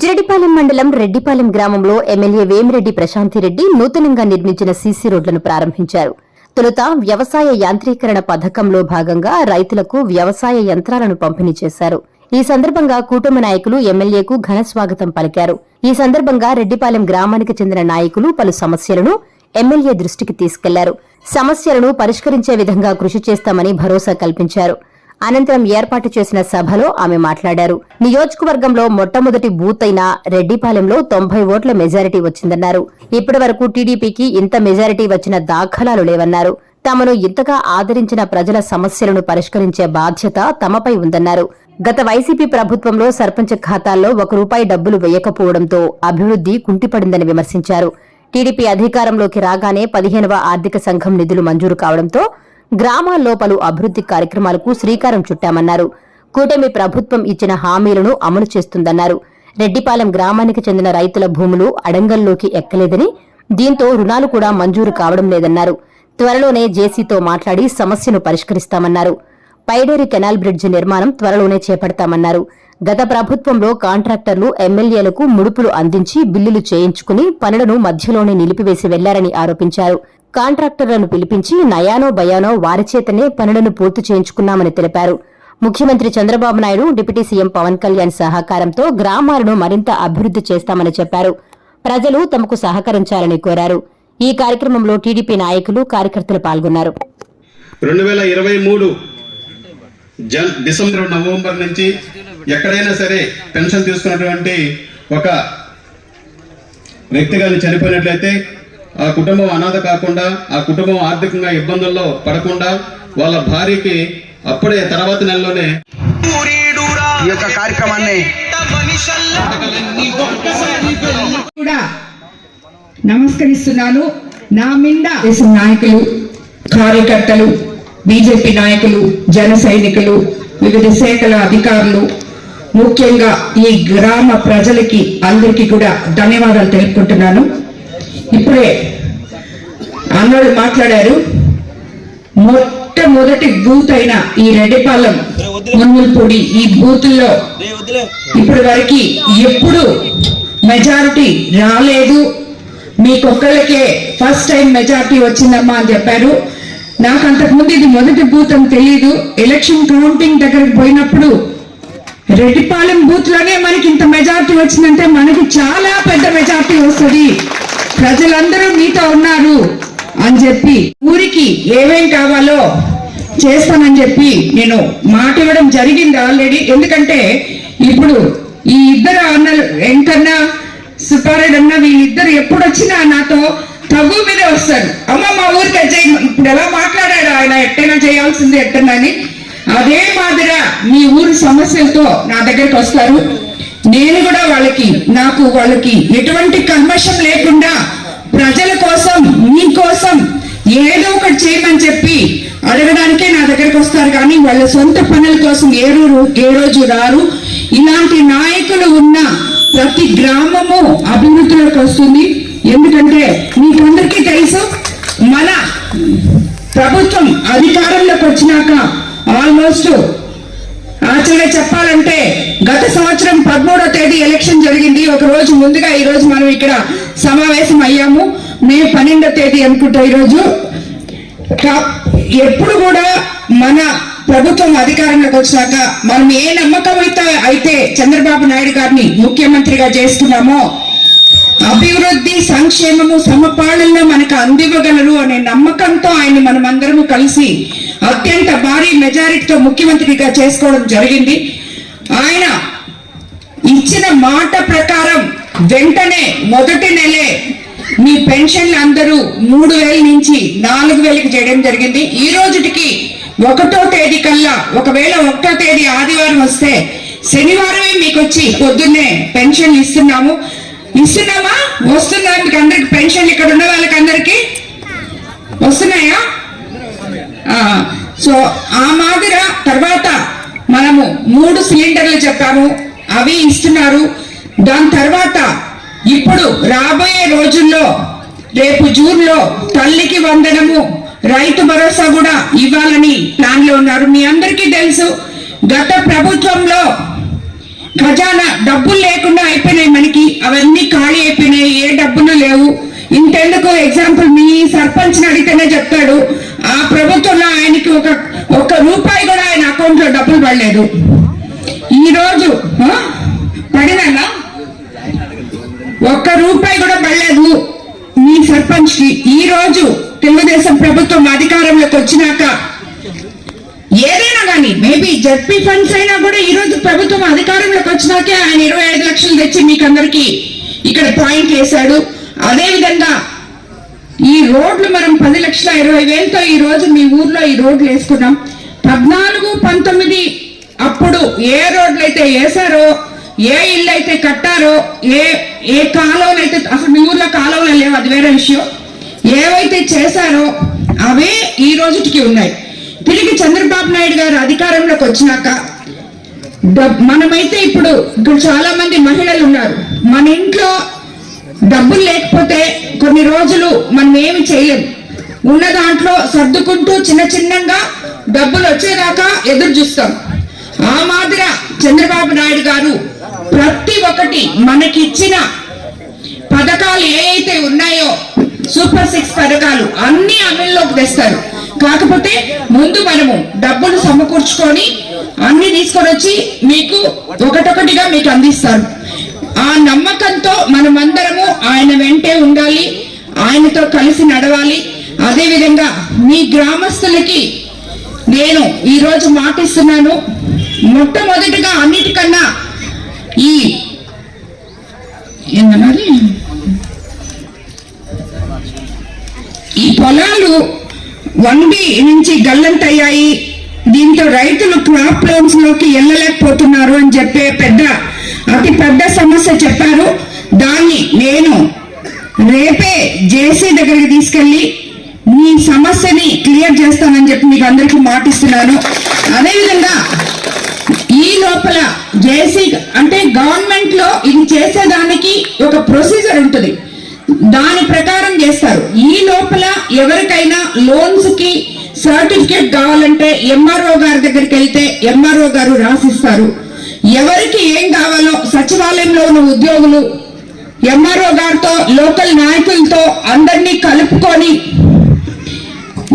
బుచ్చిరెడ్డిపాలెం మండలం రెడ్డిపాలెం గ్రామంలో ఎమ్మెల్యే వేమిరెడ్డి ప్రశాంతిరెడ్డి నూతనంగా నిర్మించిన సీసీ రోడ్లను ప్రారంభించారు. తొలుత వ్యవసాయ యాంత్రీకరణ పథకంలో భాగంగా రైతులకు వ్యవసాయ యంత్రాలను పంపిణీ చేశారు. ఈ సందర్భంగా కూటమి నాయకులు ఎమ్మెల్యేకు ఘన స్వాగతం పలికారు. ఈ సందర్భంగా రెడ్డిపాలెం గ్రామానికి చెందిన నాయకులు పలు సమస్యలను ఎమ్మెల్యే దృష్టికి తీసుకెళ్లారు. సమస్యలను పరిష్కరించే విధంగా కృషి చేస్తామని భరోసా కల్పించారు. అనంతరం ఏర్పాటు చేసిన సభలో ఆమె మాట్లాడారు. నియోజకవర్గంలో మొట్టమొదటి బూత్ అయిన రెడ్డిపాలెంలో 90 ఓట్ల మెజారిటీ వచ్చిందన్నారు. ఇప్పటి వరకు టీడీపీకి ఇంత మెజారిటీ వచ్చిన దాఖలాలు లేవన్నారు. తమను ఇంతగా ఆదరించిన ప్రజల సమస్యలను పరిష్కరించే బాధ్యత తమపై ఉందన్నారు. గత వైసీపీ ప్రభుత్వంలో సర్పంచ్ ఖాతాల్లో ₹1 డబ్బులు వేయకపోవడంతో అభివృద్ది కుంటిపడిందని విమర్శించారు. టీడీపీ అధికారంలోకి రాగానే 15వ ఆర్థిక సంఘం నిధులు మంజూరు కావడంతో గ్రామాల్లో పలు అభివృద్ది కార్యక్రమాలకు శ్రీకారం చుట్టామన్నారు. కూటమి ప్రభుత్వం ఇచ్చిన హామీలను అమలు చేస్తుందన్నారు. రెడ్డిపాలెం గ్రామానికి చెందిన రైతుల భూములు అడంగల్లోకి ఎక్కలేదని, దీంతో రుణాలు కూడా మంజూరు కావడం లేదన్నారు. త్వరలోనే జేసీతో మాట్లాడి సమస్యను పరిష్కరిస్తామన్నారు. పైడేరి కెనాల్ బ్రిడ్జి నిర్మాణం త్వరలోనే చేపడతామన్నారు. గత ప్రభుత్వంలో కాంట్రాక్టర్లు ఎమ్మెల్యేలకు ముడుపులు అందించి బిల్లులు చేయించుకుని పనులను మధ్యలోనే నిలిపివేసి వెళ్లారని ఆరోపించారు. కాంట్రాక్టర్లను పిలిపించి నయానో భయానో వారి చేతనే పనులను పూర్తి చేయించుకున్నామని తెలిపారు. ముఖ్యమంత్రి చంద్రబాబు నాయుడు, డిప్యూటీ సీఎం పవన్ కళ్యాణ్ సహకారంతో గ్రామాలను మరింత అభివృద్ది చేస్తామని చెప్పారు. ప్రజలు తమకు సహకరించాలని కోరారు. ఈ కార్యక్రమంలో టీడీపీ నాయకులు, కార్యకర్తలు పాల్గొన్నారు. 2023 డిసెంబర్, నవంబర్ నుంచి ఎక్కడైనా సరే పెన్షన్ తీసుకున్నటువంటి ఒక వ్యక్తి గాని చనిపోయినట్లయితే ఆ కుటుంబం అనాథ కాకుండా, ఆ కుటుంబం ఆర్థికంగా ఇబ్బందుల్లో పడకుండా వాళ్ళ భార్యకి అప్పుడే తర్వాత నెలలోనే ఈ యొక్క కార్యక్రమాన్ని కూడా నమస్కరిస్తున్నాను. నా మీద నాయకులు, కార్యకర్తలు, బీజేపీ నాయకులు, జన సైనికులు, వివిధ శాఖల అధికారులు, ముఖ్యంగా ఈ గ్రామ ప్రజలకి అందరికీ కూడా ధన్యవాదాలు తెలుపుకుంటున్నాను. ఇప్పుడే అన్నోళ్ళు మాట్లాడారు. మొట్టమొదటి బూత్ అయిన ఈ రెడ్డిపాలెం మున్ముల్పూడి ఈ బూత్ లో ఇప్పటి వరకు ఎప్పుడు మెజారిటీ రాలేదు, మీకొక్కళ్ళకే ఫస్ట్ టైం మెజారిటీ వచ్చిందమ్మా అని చెప్పారు. నాకు అంతకుముందు ఇది మొదటి బూత్ అని తెలియదు. ఎలక్షన్ కౌంటింగ్ దగ్గరకు పోయినప్పుడు రెడ్డిపాలెం బూత్ లోనే మనకి ఇంత మెజారిటీ వచ్చిందంటే మనకి చాలా పెద్ద మెజారిటీ వస్తుంది, ప్రజలందరూ మీతో ఉన్నారు అని చెప్పి ఊరికి ఏమేం కావాలో చేస్తానని చెప్పి నేను మాట ఇవ్వడం జరిగింది ఆల్రెడీ. ఎందుకంటే ఇప్పుడు ఈ ఇద్దరు అన్నలు వెంకన్న, సుబ్బారెడ్డి అన్న, వీళ్ళిద్దరు ఎప్పుడు వచ్చినా నాతో తగ్గు మీదే వస్తారు. అమ్మ మా ఊరికి వచ్చాయి, ఇప్పుడు ఎలా మాట్లాడాడు ఆయన, ఎట్టైనా చేయాల్సింది ఎట్టనని. అదే మాదిరిగా మీ ఊరి సమస్యలతో నా దగ్గరికి వస్తారు. నేను కూడా వాళ్ళకి ఎటువంటి కల్మషం లేకుండా ప్రజల కోసం, మీకోసం ఏదో ఒకటి చేయమని చెప్పి అడగడానికే నా దగ్గరికి వస్తారు. కానీ వాళ్ళ సొంత పనుల కోసం ఏ రోజు రారు. ఇలాంటి నాయకులు ఉన్న ప్రతి గ్రామము అభివృద్ధిలోకి వస్తుంది. ఎందుకంటే మీకందరికీ తెలుసు, మన ప్రభుత్వం అధికారంలోకి వచ్చినాక ఆల్మోస్ట్ యాక్చువల్గా చెప్పాలంటే గత సంవత్సరం 13వ తేదీ ఎలక్షన్ జరిగింది. ఒక రోజు ముందుగా ఈ రోజు మనం ఇక్కడ సమావేశం అయ్యాము. మే 12వ తేదీ అనుకుంటా ఈరోజు. ఎప్పుడు కూడా మన ప్రభుత్వం అధికారంలోకి వచ్చాక మనం ఏ నమ్మకం అయితే చంద్రబాబు నాయుడు గారిని ముఖ్యమంత్రిగా చేస్తున్నామో అభివృద్ధి, సంక్షేమము సమపాలనలో మనకు అందివ్వగలరు అనే నమ్మకంతో ఆయన మనమందరము కలిసి అత్యంత భారీ మెజారిటీతో ముఖ్యమంత్రిగా చేసుకోవడం జరిగింది. ఆయన ఇచ్చిన మాట ప్రకారం వెంటనే మొదటి నెలే మీ పెన్షన్లు అందరూ 3,000 నుంచి 4,000కి చేయడం జరిగింది. ఈ రోజుకి 1వ తేదీ కల్లా, ఒకవేళ 1వ తేదీ ఆదివారం వస్తే శనివారమే మీకు వచ్చి పొద్దున్నే పెన్షన్లు ఇస్తున్నామా? వస్తున్నాయి మీకు అందరికి పెన్షన్లు? ఇక్కడ ఉన్న వాళ్ళకి అందరికి వస్తున్నాయా? సో ఆ మాదిర తర్వాత మనము 3 సిలిండర్లు చెప్పాము, అవి ఇస్తున్నారు. దాని తర్వాత ఇప్పుడు రాబోయే రోజుల్లో రేపు జూన్లో తల్లికి వందనము, రైతు భరోసా కూడా ఇవ్వాలని ప్లాన్ లో ఉన్నారు. మీ అందరికీ తెలుసు, గత ప్రభుత్వంలో ఖజానా డబ్బులు లేకుండా అయిపోయినాయి, మనకి అవన్నీ ఖాళీ అయిపోయినాయి, ఏ డబ్బులు లేవు. ఇంతెందుకు ఎగ్జాంపుల్ మీ సర్పంచ్ అడిగితేనే చెప్తాడు, ఆ ప్రభుత్వంలో ఆయనకి ఒక్క రూపాయి కూడా ఆయన అకౌంట్ లో డబ్బులు పడలేదు. ఈ రోజు పడినా ఒక్క రూపాయి కూడా పడలేదు మీ సర్పంచ్ కి. ఈ రోజు తెలుగుదేశం ప్రభుత్వం అధికారంలోకి వచ్చినాక ఏదైనా కానీ మేబీ జడ్పీ ఫండ్స్ అయినా కూడా ఈ రోజు ప్రభుత్వం అధికారంలోకి వచ్చినాకే ఆయన 25 లక్షలు తెచ్చి మీకు అందరికి ఇక్కడ పాయింట్ వేశాడు. అదే విధంగా ఈ రోడ్లు మనం 10,20,000తో ఈ రోజు మీ ఊర్లో ఈ రోడ్లు వేసుకున్నాం. 14, 19 అప్పుడు ఏ రోడ్లు అయితే వేసారో, ఏ ఇల్లు అయితే కట్టారో, ఏ కాలువలు అయితే, అసలు మీ ఊర్లో కాలువలు లేవు, అది వేరే విషయం, ఏవైతే చేశారో అవే ఈ రోజుకి ఉన్నాయి. తిరిగి చంద్రబాబు నాయుడు గారు అధికారంలోకి వచ్చినాక మనమైతే ఇప్పుడు ఇక్కడ చాలా మంది మహిళలు ఉన్నారు, మన ఇంట్లో డబ్బులు లేకపోతే కొన్ని రోజులు మనం ఏమి చేయలేము. ఉన్న దాంట్లో సర్దుకుంటూ చిన్నగా డబ్బులు వచ్చేదాకా ఎదురు చూస్తాం. ఆ మాదిరి చంద్రబాబు నాయుడు గారు ప్రతి ఒక్కటి మనకిచ్చిన పథకాలు ఏవైతే ఉన్నాయో సూపర్ 6 పథకాలు అన్ని అమల్లోకి తెస్తారు. కాకపోతే ముందు మనము డబ్బులు సమకూర్చుకొని అన్ని తీసుకొని వచ్చి మీకు ఒకటొకటిగా మీకు అందిస్తారు. ఆ నమ్మకంతో మనమందరము ఆయన వెంటే ఉండాలి, ఆయనతో కలిసి నడవాలి. అదే విధంగా మీ గ్రామస్తులకి నేను ఈరోజు మాటిస్తున్నాను, మొట్టమొదటిగా అన్నిటికన్నా ఈ పొలాలు 1B నుంచి గల్లంతయ్యాయి, దీంతో రైతులు క్రాప్ లోన్స్ లోకి వెళ్ళలేకపోతున్నారు అని చెప్పే అతి పెద్ద సమస్య చెప్పారు. దాన్ని నేను రేపే జేసీ దగ్గరికి తీసుకెళ్లి మీ సమస్యని క్లియర్ చేస్తానని చెప్పి మీకు అందరికీ మాటిస్తున్నాను. అదేవిధంగా ఈ లోపల జేసీ అంటే గవర్నమెంట్ లో ఇది చేసేదానికి ఒక ప్రొసీజర్ ఉంటుంది, దాని ప్రకారం చేస్తారు. ఈ లోపల ఎవరికైనా లోన్స్ కి సర్టిఫికేట్ కావాలంటే ఎంఆర్ఓ గారి దగ్గరికి వెళ్తే ఎంఆర్ఓ గారు రాసిస్తారు. ఎవరికి ఏం కావాలో సచివాలయంలో ఉన్న ఉద్యోగులు ఎంఆర్ఓ గారితో లోకల్ నాయకులతో అందరినీ కలుపుకొని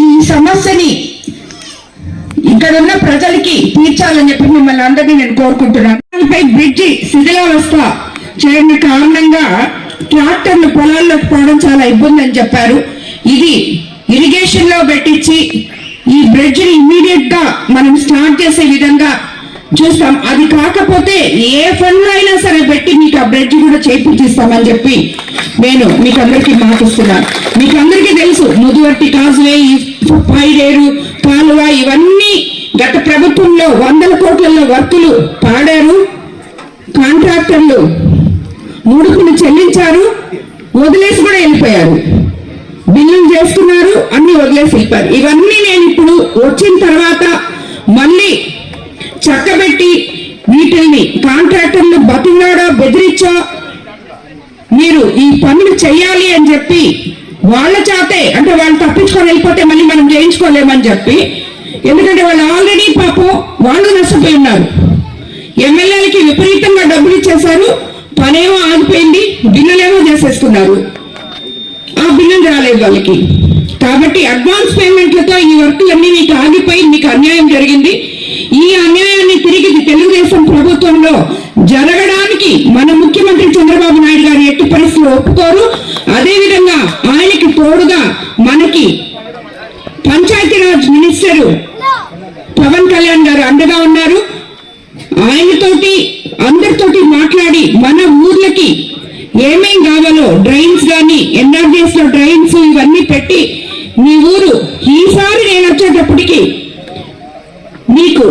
ఈ సమస్యని ఇక్కడ ఉన్న ప్రజలకి తీర్చాలని చెప్పి మిమ్మల్ని అందరినీ నేను కోరుకుంటున్నాను. బ్రిడ్జి శిథిలావస్థ చేయని కారణంగా ట్రాక్టర్లు పొలాల్లోకి పోవడం చాలా ఇబ్బంది అని చెప్పారు. ఇది ఇరిగేషన్ లో పెట్టించి ఈ బ్రిడ్జ్ ని ఇమీడియట్ గా మనం స్టార్ట్ చేసే విధంగా చూస్తాం. అది కాకపోతే ఏ ఫండ్ అయినా సరే పెట్టి మీకు ఆ బ్రిడ్జ్ కూడా చేయించిస్తామని చెప్పి నేను మీకు అందరికీ మాటిస్తున్నాను. మీకు అందరికీ తెలుసు, ముదువర్తి కాజువే, పైడేరు కాలువ ఇవన్నీ గత ప్రభుత్వంలో 100 కోట్లలో వర్కులు పాడారు. కాంట్రాక్టర్లు ముడుపులు చెల్లించారు, వదిలేసి కూడా వెళ్ళిపోయారు, బిల్లులు చేసుకున్నారు, అన్ని వదిలేసి వెళ్ళిపోయారు. ఇవన్నీ నేను ఇప్పుడు వచ్చిన తర్వాత మళ్ళీ చక్కబెట్టి వీటిల్ని కాంట్రాక్టర్లు బతిలాడో బెదిరించో మీరు ఈ పనులు చెయ్యాలి అని చెప్పి వాళ్ళ చేతే, అంటే వాళ్ళు తప్పించుకొని వెళ్ళిపోతే మళ్ళీ మనం చేయించుకోలేమని చెప్పి, ఎందుకంటే వాళ్ళు ఆల్రెడీ పాపం వాళ్ళు నష్టపోయి ఉన్నారు. ఎమ్మెల్యేలకి విపరీతంగా డబ్బులు ఇచ్చేశారు, పనేమో ఆగిపోయింది, బిల్లులేమో చేసేసుకున్నారు, ఆ బిల్లులు రాలేదు వాళ్ళకి. కాబట్టి అడ్వాన్స్ పేమెంట్లతో ఈ వర్కులన్నీ మీకు ఆగిపోయి మీకు అన్యాయం జరిగింది. ఈ అన్యాయాన్ని తిరిగి తెలుగుదేశం ప్రభుత్వంలో జరగడానికి మన ముఖ్యమంత్రి చంద్రబాబు నాయుడు గారు ఎట్టి పరిస్థితులు ఒప్పుకోరు. అదేవిధంగా ఆయనకి తోడుగా మనకి పంచాయతీరాజ్ మినిస్టర్ పవన్ కళ్యాణ్ గారు అండగా ఉన్నారు. ఆయనతోటి అందరితోటి మాట్లాడి మన ఊర్లకి ఏమేం కావాలో డ్రైన్స్ కానీ ఎన్ఆర్జీఎస్ లో డ్రైన్స్ ఇవన్నీ పెట్టి మీ ఊరు ఈసారి నేను వచ్చేటప్పటికి మీకు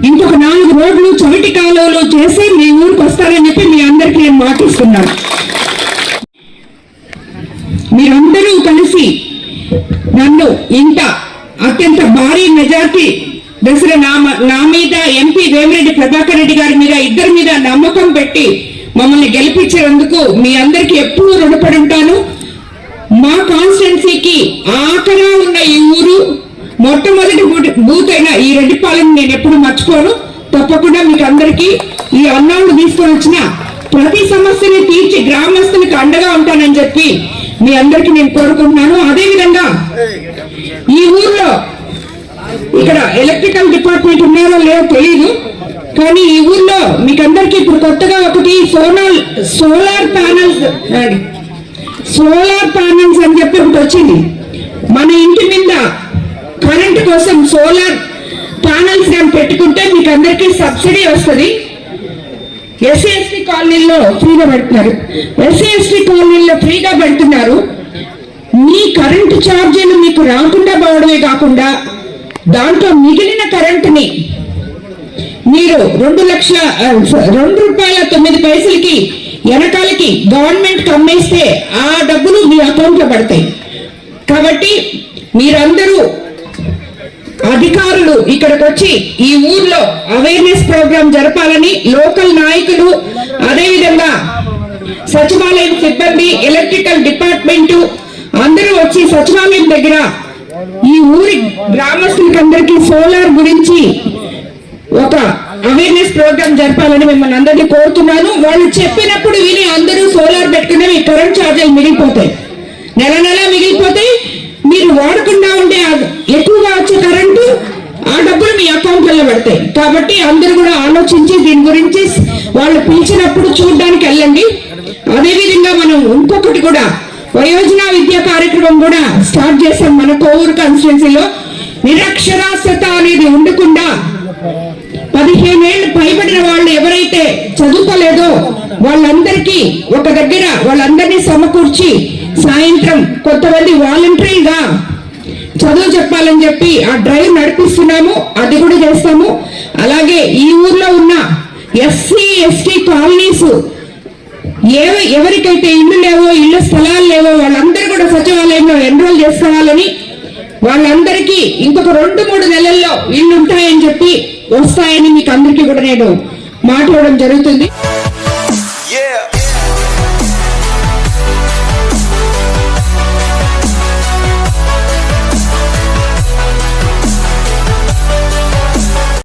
ఇంకొక 4 రోడ్లు చవిటి కాలువలు చేసి మీ ఊరికి వస్తారని చెప్పి మీ అందరికీ నేను మాటిస్తున్నాను. మీరందరూ కలిసి నన్ను ఇంత అత్యంత భారీ మెజార్టీ దశలో నా మీద ఎంపీ వేమిరెడ్డి ప్రభాకర్ రెడ్డి గారి మీద ఇద్దరి మీద నమ్మకం పెట్టి మమ్మల్ని గెలిపించేందుకు మీ అందరికీ ఎప్పుడూ రుణపడి ఉంటాను. మా కాన్స్టిట్యున్సీకి ఆఖరా ఉన్న ఈ ఊరు మొట్టమొదటి బూత్ అయిన ఈ రెడ్డిపాలెం నేను ఎప్పుడు మర్చిపోను. తప్పకుండా మీకు అందరికీ ఈ అన్నౌండ్ తీసుకొని వచ్చిన ప్రతి సమస్యని తీర్చి గ్రామస్తులకు అండగా ఉంటానని చెప్పి మీ అందరికీ నేను కోరుకుంటున్నాను. అదేవిధంగా ఈ ఊర్లో ఇక్కడ ఎలక్ట్రికల్ డిపార్ట్మెంట్ ఉన్నారో లేదో తెలియదు, కానీ ఈ ఊర్లో మీకందరికీ ఇప్పుడు కొత్తగా ఒకటి సోలార్ ప్యానల్స్ అని చెప్పి ఒకటి వచ్చింది. మన ఇంటి మీద కరెంట్ కోసం సోలార్ ప్యానల్స్ కానీ పెట్టుకుంటే మీకు అందరికీ సబ్సిడీ వస్తుంది. ఎస్సీ ఎస్టీ కాలనీలో ఫ్రీగా పెడుతున్నారు. ఎస్సీ ఎస్టీ కాలనీలో ఫ్రీగా పెడుతున్నారు. మీ కరెంటు ఛార్జీలు మీకు రాకుండా పోవడమే కాకుండా దాంట్లో మిగిలిన కరెంటుని మీరు ₹2,09,000 వెనకాలకి గవర్నమెంట్ అమ్మేస్తే ఆ డబ్బులు మీ అకౌంట్ లో పడతాయి. కాబట్టి మీరందరూ అధికారులు ఇక్కడికి వచ్చి ఈ ఊర్లో అవేర్నెస్ ప్రోగ్రాం జరపాలని లోకల్ నాయకులు, అదేవిధంగా సచివాలయం సిబ్బంది, ఎలక్ట్రికల్ డిపార్ట్మెంట్ అందరూ వచ్చి సచివాలయం దగ్గర ఈ ఊరి గ్రామస్తులకి అందరికీ సోలార్ గురించి ఒక అవేర్నెస్ ప్రోగ్రాం జరపాలని మిమ్మల్ని అందరినీ కోరుతున్నాను. వాళ్ళు చెప్పినప్పుడు విని అందరూ సోలార్ పెట్టుకునే మీ కరెంట్ ఛార్జీలు మిగిలిపోతాయి, నెల మిగిలిపోతాయి. మీరు వాడకుండా ఉంటే ఎక్కువగా వచ్చే కరెంటు ఆ డబ్బులు మీ అకౌంట్లలో పడతాయి. కాబట్టి అందరూ కూడా ఆలోచించి దీని గురించి వాళ్ళు పిలిచినప్పుడు చూడడానికి వెళ్ళండి. అదేవిధంగా మనం ఇంకొకటి కూడా వయోజన విద్యా కార్యక్రమం కూడా స్టార్ట్ చేస్తాం మన కోవూరు కాన్స్టిట్యున్సీలో. నిరక్షరాస్యత అనేది ఉండకుండా 15 ఏళ్ళు పైబడిన వాళ్ళు ఎవరైతే చదువుకోలేదో వాళ్ళందరికీ ఒక దగ్గర వాళ్ళందరినీ సమకూర్చి సాయంత్రం కొంతమంది వాలంటరీగా చదువు చెప్పాలని చెప్పి ఆ డ్రైవ్ నడిపిస్తున్నాము. అది కూడా చేస్తాము. అలాగే ఈ ఊర్లో ఉన్న ఎస్సీ ఎస్టీ కాలనీస్ ఎవరికైతే ఇల్లు లేవో, ఇల్లు స్థలాలు లేవో వాళ్ళందరూ కూడా సచివాలయంలో ఎన్రోల్ చేసుకోవాలని, వాళ్ళందరికీ ఇంకొక 2-3 నెలల్లో ఇల్లు ఉంటాయని చెప్పి వస్తాయని మీకు అందరికీ కూడా నేను మాట్లాడడం జరుగుతుంది.